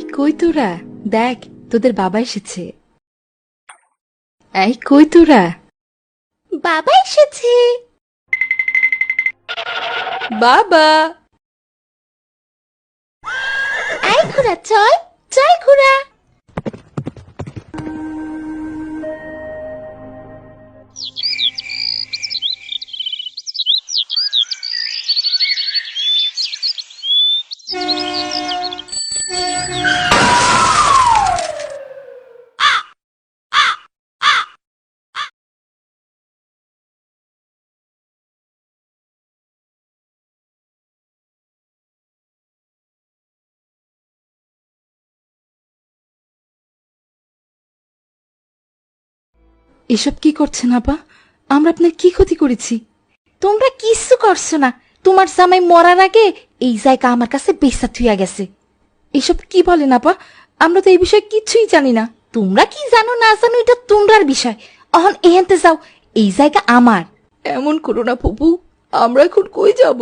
এই কই তোরা, দেখ তোদের বাবা এসেছে। এই কই তোরা, বাবা এসেছে। বাবা, এই ঘোড়া চল, চল ঘোড়া। এসব কি করছেন আপা? আমরা আপনার কি ক্ষতি করেছি? তোমরা কিচ্ছু করছো না। তোমার জামাই মরার আগে এই জায়গা আমার কাছে বেচা থুইয়া গেছে। এসব কি বলেন আপা? আমরা তো এই বিষয়ে কিছুই জানি না। তোমরা কি জানো না জানো এটা তোমরার বিষয়। অহন এহেনতে যাও, এই জায়গা আমার। এমন করো না ফুপু, আমরা এখন কই যাব?